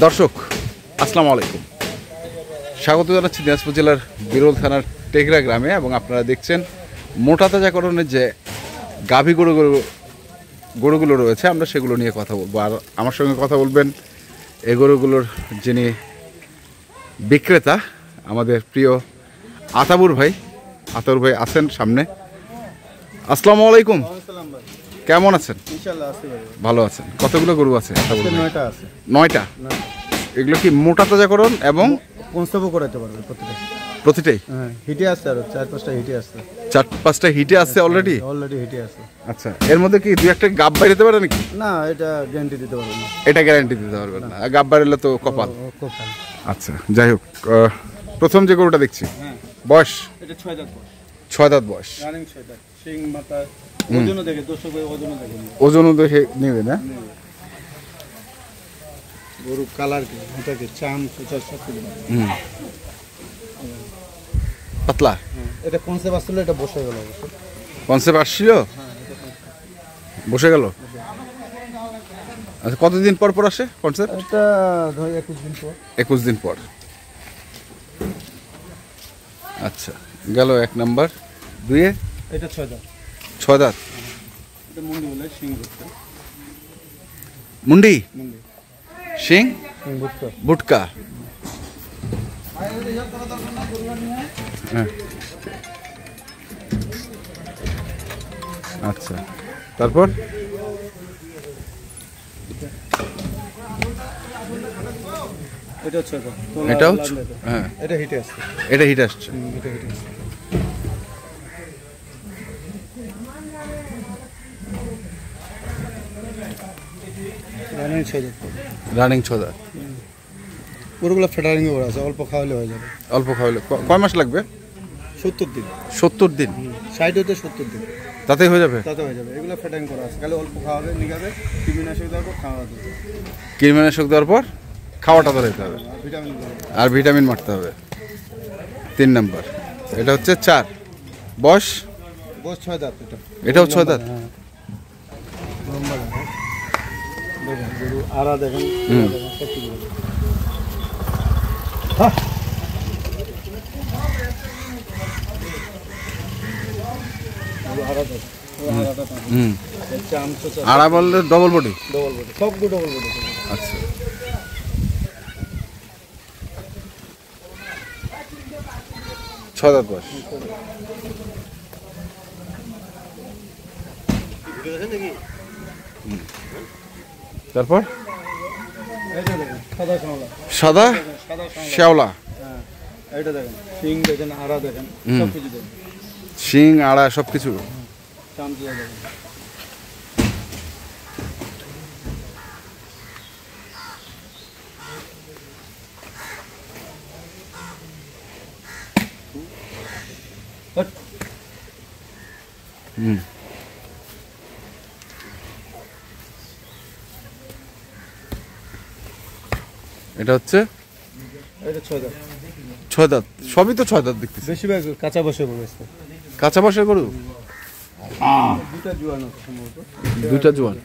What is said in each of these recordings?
দর্শক আসসালামু আলাইকুম, স্বাগত জানাচ্ছি দিনাজপুর জেলার বিরল থানার টেকরা গ্রামে। এবং আপনারা দেখছেন মোটা তাজাকরণের যে গাভী গরুগুলো রয়েছে, আমরা সেগুলো নিয়ে কথা বলবো। আর আমার সঙ্গে কথা বলবেন এই গরুগুলোর যিনি বিক্রেতা, আমাদের প্রিয় আতাবুর ভাই। আতাবুর ভাই আছেন সামনে। আসসালামু আলাইকুম, কেমন আছেন? ভালো আছেন। কতগুলো গরু আছে? 9টা আছে। 9টা? এগুলো কি মোটা তাজাকরণ এবং কনস্টেবল করাতে পারবে প্রতিটাই? হ্যাঁ, হিটে আছে, আর 4-5টা হিটে আছে। 4-5টা হিটে আছে অলরেডি? অলরেডি হিটে আছে। আচ্ছা, এর মধ্যে কি দুই একটা গাব বাইরে যেতে পারে নাকি? না, এটা গ্যারান্টি দিতে পারবো না। এটা গ্যারান্টি দিতে পারবেন না, গাব বাইরেলে তো কপাল। কপাল। আচ্ছা, যাই হোক, প্রথম যে গরুটা দেখছি, বয়স? এটা 6 দাঁত বয়স। 6 দাঁত বয়স, রানিং 6 দাঁত। সিং মাথা ওজনও দেখে, দর্শক ওজনও দেখে। ওজনও দেখে নেবে না? গরু কালার কি, ওটাকে চাম সুচার সব কিছু। পাতলা? এটা কনসেপ্ট আসলে এটা বসে গেল অবশ্য। কনসেপ্ট আসছিল, বসে গেল। আচ্ছা, কতদিন পর পর আসে কনসেপ্ট? এটা ধর 21 দিন পর। 21 দিন পর। আচ্ছা, গেল 1 নাম্বার। দুইয়ে? এটা 6 দাঁত। 6 দাঁত। এটা মুন্ডি বলে, সিং ভুট্টা। মুন্ডি, মুন্ডি, সিং ভুট্টা। বুটকা। হ্যাঁ, আচ্ছা, তারপর? এটা 6 দাঁত। এটাও? হ্যাঁ, এটা হিটে আছে। এটা হিট আসছে। এটা হিটে আছে। রানিং 6 দাঁত। রানিং 6 দাঁত। গরুগুলো ফেডারিং ওরা আছে, অল্প খাওয়ালে হয়ে যাবে। অল্প খাওয়ালে কয় মাস লাগবে? 70 দিন। 70 দিন? 60 হতে 70 দিন তাতেই হয়ে যাবে? তাতে হয়ে যাবে। এগুলো ফেডারিং করা আছে, খালি অল্প খাওয়াবে, নিগাবে, কৃমিনাশক দেওয়ার পর খাওয়া দেবে। কৃমিনাশক দেওয়ার পর খাওয়াটা ধরাইতে হবে, আর ভিটামিন দেবে। আর ভিটামিন মারতে হবে। 3 নাম্বার। এটা হচ্ছে 4। বয়স? বয়স 6 দাঁত। এটাও 6 দাঁত? হ্যাঁ, লম্বা দেখেন। দেখেন গরু আড়া দেখেন, দেখেন সব কিছু দেখেন। গরু আড়া দেখেন, আড়াটা দেখেন। চাম চোচা আড়া বললে ডবল বডি? ডবল বডি, সবগুলো ডবল বডি। আচ্ছা, ছয় দাঁত বয়স। তারপর? এইটা দেখেন সাদা শ্যাওলা। সাদা সাদা শ্যাওলা। হ্যাঁ, এইটা দেখেন সিং দেখেন, আড়া দেখেন, সব কিছু দেখেন। শিং আড়া সব কিছু। চাম চোচা দেখেন। এটা হচ্ছে এটা 6 দাঁত। 6 দাঁত। সবই তো 6 দাঁত দেখতেছি। বেশিরভাগ কাঁচা বসে বলেছে। কাঁচা বয়সের গরু? দুটা জোয়ান আছে সম্ভবত। দুইটা জোয়ান?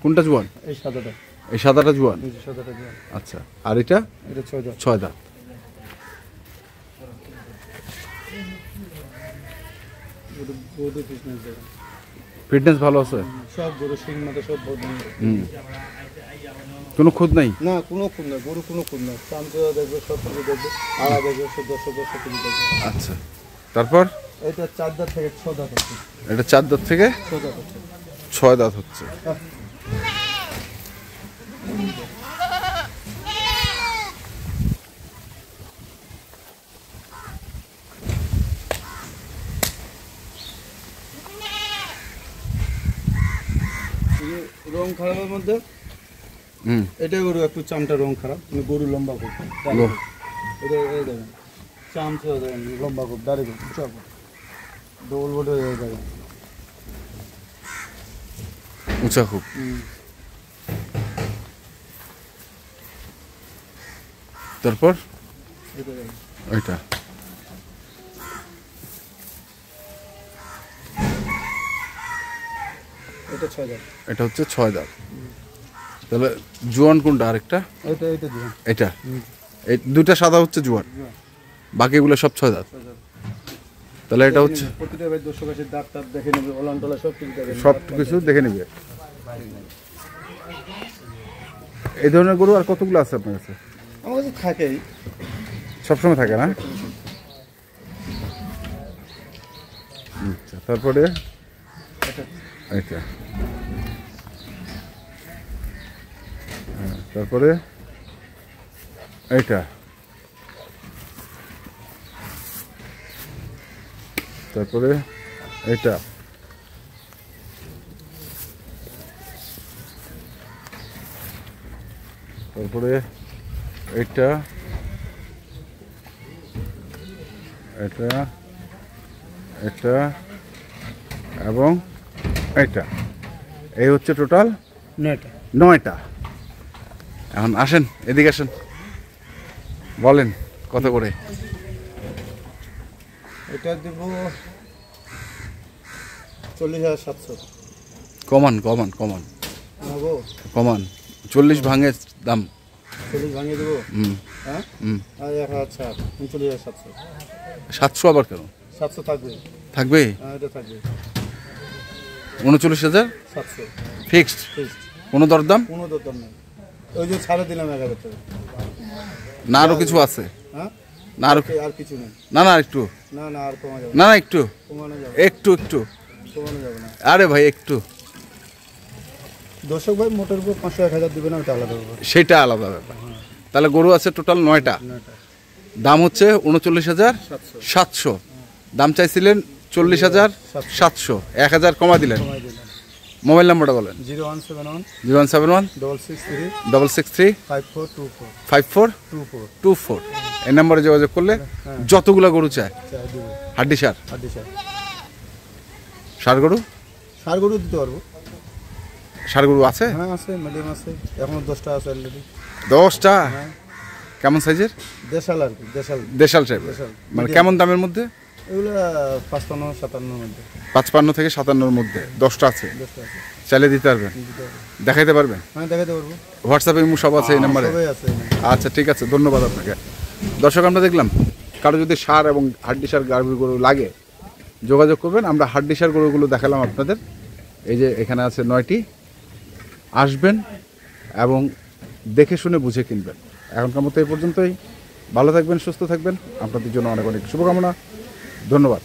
কোনটা জোয়ান? এই সাদাটা। এই সাদাটা জোয়ান? এই যে সাদাটা জোয়ান। আচ্ছা, আর এটা? এটা 6 দাঁত। 6 দাঁত। গরু ফিটনেস দেখেন, ফিটনেস ভালো আছে? সব গরু সিং মাথা সব বদল। কোনো খুঁত নাই? না, কোনো খুন না, গরু কোনো খুন না। চাম চোচা দেখবে, সব কিছু দেখবে, আড়া দেখবে, সব সব কিছু দেখবে। আচ্ছা, তারপর? এটা 4 দাঁত থেকে 6 দাঁত হচ্ছে। এটা 4 দাঁত থেকে 6 দাঁত হচ্ছে। 6 দাঁত হচ্ছে। রং খারাপের মধ্যে এটা গরু একটু চামটা রং খারাপ, কিন্তু গরু লম্বা খুব। এটা এই দেখেন চাম চোচা দেখেন, লম্বা খুব, দাঁড়িয়ে খুব, উঁচা খুব, ডবল বোর্ডে দেখেন, উঁচা খুব। তারপর? এটা দেখেন। ওইটা এটা 6 দাঁত। এটা হচ্ছে 6 দাঁত। তাহলে জোয়ান কোনটা আরেকটা? এটা দিবেন। এটা এই দুইটা সাদা হচ্ছে জোয়ান, বাকিগুলো সব 6 দাঁত। তাহলে এটা হচ্ছে প্রতিটা ভাই দর্শক আছে দাঁত টাত দেখে নেবে, ওলান টোলা সব কিছু দেখে নেবে। সব কিছু দেখে নেবে। এই ধরনের গরু আর কতগুলো আছে আপনার কাছে? আমার কাছে থাকেই, সবসময় থাকে না? আচ্ছা, তারপরে এটা, তারপরে এইটা, তারপরে এটা, তারপরে এইটা, এটা, এটা এবং এটা। এই হচ্ছে টোটাল 9টা। এখন আসেন, এদিকে আসেন, বলেন কত করে? এটা দেব 40,700। কমান কমান কমান নেবো কমান, 40 ভাঙে দাম। 40 ভাঙিয়ে দেবো। হুম হ্যাঁ, হুম। আর 1,000, 39,700। 700 আবার কেন? 700 থাকবে। থাকবে? হ্যাঁ, এটা থাকবে 39,000 700 ফিক্সড, ফিক্সড। কোনো দরদাম? কোনো দরদাম নেই, ওই যে ছাড়ে দিলাম 1,000 টাকা। না আরো কিছু আছে? হ্যাঁ, না আরো, আর কিছু নেই। না না একটু, না না, আর কমা যাবে না না একটু, কমানো যাবে একটু একটু, কমানো যাবে না। আরে ভাই একটু, দর্শক ভাই মোটের উপর 500-1,000 দিবে না, ওটা আলাদা ব্যাপার। সেটা আলাদা ব্যাপার। তাহলে গরু আছে টোটাল 9টা, 9টা দাম হচ্ছে 39,700। দাম চাইছিলেন 40,700, 1,000 কমা দিলেন। কমাই দিলাম। মোবাইল নাম্বারটা বলেন। 0171 0171 663 663 5424 5424। 24 এই নাম্বারে যোগাযোগ করলে যতগুলো গরু চায়, চাই দেবো। হাড্ডি সার, হাড্ডি সার, সার গরু, সার গরু দিতে পারবো। সার গরু আছে? হ্যাঁ আছে, মিডিয়াম আছে, এখনো 10টা আছে অলরেডি। 10টা? হ্যাঁ, কেমন সাইজের? দেশাল আর কি, দেশাল। দেশাল টাইপের, দেশাল। মানে কেমন দামের মধ্যে? এগুলো 55-57 মধ্যে। 55 থেকে 57-র মধ্যে 10টা আছে। 10টা আছে, চাইলে দিতে পারবেন, দিতে পারবো। দেখাইতে পারবেন? হ্যাঁ, দেখাতে পারবো। হোয়াটসঅ্যাপে ইমো সব আছে এই নাম্বারে? সবাই আছে এই নাম্বারে। আচ্ছা ঠিক আছে, ধন্যবাদ আপনাকে। দর্শক, আমরা দেখলাম কারো যদি সার এবং হাড্ডি সার গাভীর গরু লাগে যোগাযোগ করবেন। আমরা হাড্ডি সার গরুগুলো দেখালাম আপনাদের। এই যে এখানে আছে 9টি, আসবেন এবং দেখে শুনে বুঝে কিনবেন। এখনকার মতো এই পর্যন্তই। ভালো থাকবেন, সুস্থ থাকবেন, আপনাদের জন্য অনেক অনেক শুভকামনা। ধন্যবাদ।